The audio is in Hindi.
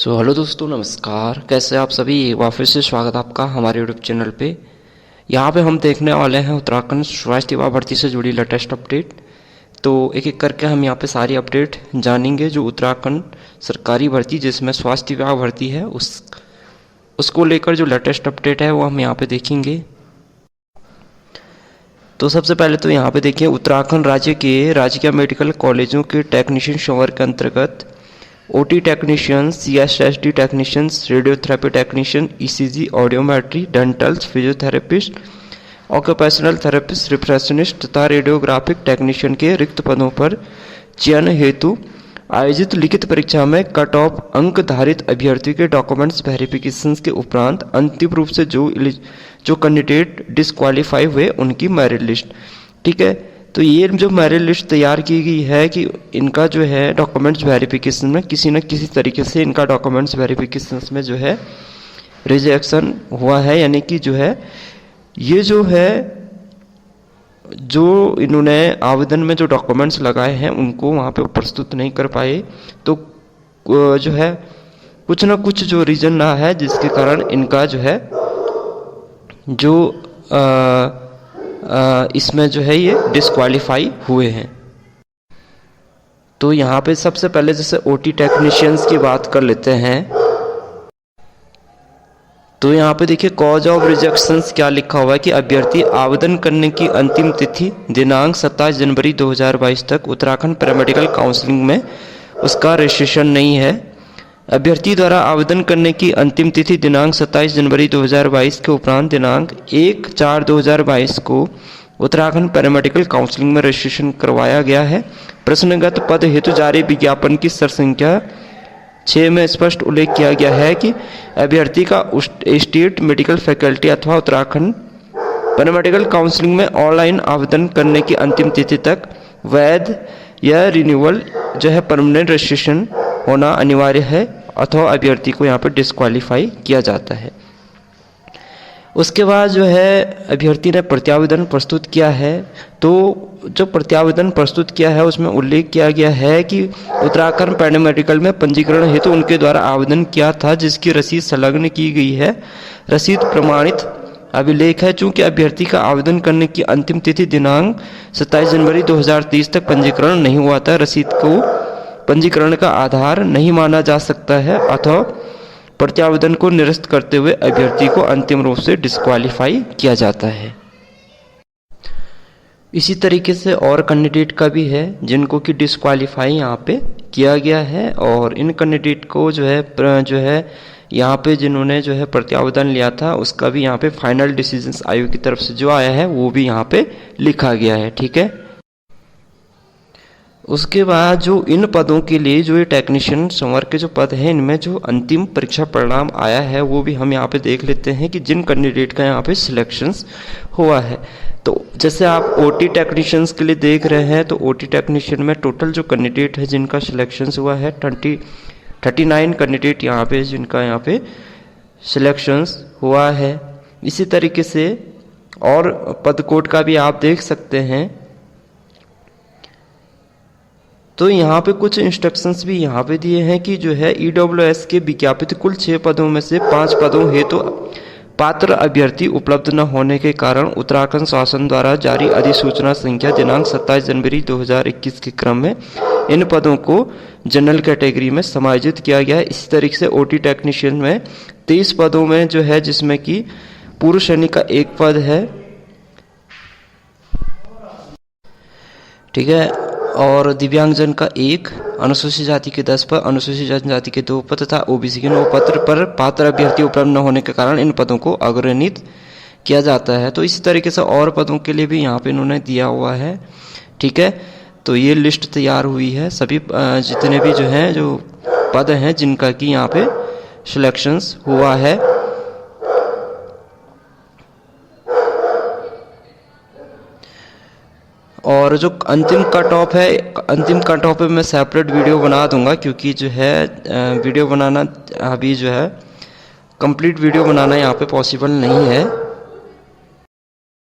हेलो दोस्तों, नमस्कार। कैसे आप सभी? एक बार फिर से स्वागत आपका हमारे यूट्यूब चैनल पे। यहाँ पे हम देखने वाले हैं उत्तराखंड स्वास्थ्य विभाग भर्ती से जुड़ी लेटेस्ट अपडेट। तो एक एक करके हम यहाँ पे सारी अपडेट जानेंगे जो उत्तराखंड सरकारी भर्ती जिसमें स्वास्थ्य विभाग भर्ती है उसको लेकर जो लेटेस्ट अपडेट है वो हम यहाँ पे देखेंगे। तो सबसे पहले तो यहाँ पे देखिए, उत्तराखंड राज्य के राजकीय मेडिकल कॉलेजों के टेक्नीशियन संवर्ग के अंतर्गत OT technicians, CSSD technicians, radiotherapy technician, ECG, audiometry, dentals, physiotherapist, occupational therapist, receptionist तथा रेडियोग्राफिक टेक्नीशियन के रिक्त पदों पर चयन हेतु आयोजित लिखित परीक्षा में कट ऑफ अंक धारित अभ्यर्थी के डॉक्यूमेंट्स वेरिफिकेशन के उपरांत अंतिम रूप से जो कैंडिडेट डिस्क्वालीफाई हुए उनकी मेरिट लिस्ट। ठीक है, तो ये जो मेरिट लिस्ट तैयार की गई है कि इनका जो है डॉक्यूमेंट्स वेरिफिकेशन में किसी न किसी तरीके से इनका डॉक्यूमेंट्स वेरिफिकेशन में जो है रिजेक्शन हुआ है, यानी कि जो है ये जो है जो इन्होंने आवेदन में जो डॉक्यूमेंट्स लगाए हैं उनको वहाँ पे प्रस्तुत नहीं कर पाए। तो जो है कुछ ना कुछ जो रीज़न रहा है जिसके कारण इनका जो है जो इसमें जो है ये डिस्क्वालीफाई हुए हैं। तो यहाँ पे सबसे पहले जैसे ओटी टेक्नीशियंस की बात कर लेते हैं। तो यहाँ पे देखिए कॉज ऑफ रिजेक्शंस क्या लिखा हुआ है कि अभ्यर्थी आवेदन करने की अंतिम तिथि दिनांक 27 जनवरी 2022 तक उत्तराखंड पैरामेडिकल काउंसिलिंग में उसका रजिस्ट्रेशन नहीं है। अभ्यर्थी द्वारा आवेदन करने की अंतिम तिथि दिनांक 27 जनवरी 2022 के उपरांत दिनांक 1/4/2022 को उत्तराखंड पैरामेडिकल काउंसिलिंग में रजिस्ट्रेशन करवाया गया है। प्रश्नगत पद हेतु जारी विज्ञापन की सर संख्या 6 में स्पष्ट उल्लेख किया गया है कि अभ्यर्थी का स्टेट मेडिकल फैकल्टी अथवा उत्तराखंड पैरामेडिकल काउंसिलिंग में ऑनलाइन आवेदन करने की अंतिम तिथि तक वैध या रिन्यूअल जो है परमानेंट रजिस्ट्रेशन होना अनिवार्य है अथवा अभ्यर्थी को यहाँ पर डिस्क्वालीफाई किया जाता है। उसके बाद जो है अभ्यर्थी ने प्रत्यावेदन प्रस्तुत किया है। तो जो प्रत्यावेदन प्रस्तुत किया है उसमें उल्लेख किया गया है कि उत्तराखंड पैरामेडिकल में पंजीकरण हेतु उनके द्वारा आवेदन किया था जिसकी रसीद संलग्न की गई है। रसीद प्रमाणित अभिलेख है। चूंकि अभ्यर्थी का आवेदन करने की अंतिम तिथि दिनांक 27 जनवरी 2023 तक पंजीकरण नहीं हुआ था, रसीद को पंजीकरण का आधार नहीं माना जा सकता है अथवा प्रत्यावेदन को निरस्त करते हुए अभ्यर्थी को अंतिम रूप से डिस्क्वालीफाई किया जाता है। इसी तरीके से और कैंडिडेट का भी है जिनको कि डिस्क्वालीफाई यहाँ पे किया गया है और इन कैंडिडेट को जो है यहाँ पे जिन्होंने जो है प्रत्यावेदन लिया था उसका भी यहाँ पे फाइनल डिसीजंस आयोग की तरफ से जो आया है वो भी यहाँ पे लिखा गया है। ठीक है, उसके बाद जो इन पदों के लिए जो ये टेक्नीशियन संवर्ग के जो पद हैं इनमें जो अंतिम परीक्षा परिणाम आया है वो भी हम यहाँ पे देख लेते हैं कि जिन कैंडिडेट का यहाँ पे सिलेक्शंस हुआ है। तो जैसे आप ओटी टेक्नीशियंस के लिए देख रहे हैं तो ओटी टेक्नीशियन में टोटल जो कैंडिडेट है जिनका सिलेक्शंस हुआ है 39 कैंडिडेट यहाँ पे जिनका यहाँ पे सिलेक्शंस हुआ है। इसी तरीके से और पद कोड का भी आप देख सकते हैं। तो यहाँ पे कुछ इंस्ट्रक्शंस भी यहाँ पे दिए हैं कि जो है ईडब्ल्यूएस के विज्ञापित कुल 6 पदों में से 5 पदों हेतु पात्र अभ्यर्थी उपलब्ध न होने के कारण उत्तराखंड शासन द्वारा जारी अधिसूचना संख्या दिनांक 27 जनवरी 2021 के क्रम में इन पदों को जनरल कैटेगरी में समायोजित किया गया है। इसी तरीके से ओटी टेक्नीशियन में 23 पदों में जो है जिसमें कि पुरुष श्रेणी का 1 पद है। ठीक है, और दिव्यांगजन का 1, अनुसूचित जाति के 10 पद, अनुसूचित जनजाति के 2 पद तथा ओबीसी के 9 पद पर पात्र अभ्यर्थी उपलब्ध न होने के कारण इन पदों को अग्रणित किया जाता है। तो इसी तरीके से और पदों के लिए भी यहाँ पे इन्होंने दिया हुआ है। ठीक है, तो ये लिस्ट तैयार हुई है सभी जितने भी जो हैं जो पद हैं जिनका कि यहाँ पे सिलेक्शंस हुआ है। और जो अंतिम कट ऑफ है, अंतिम कट ऑफ पे मैं सेपरेट वीडियो बना दूंगा क्योंकि जो है वीडियो बनाना अभी जो है कंप्लीट वीडियो बनाना यहाँ पे पॉसिबल नहीं है।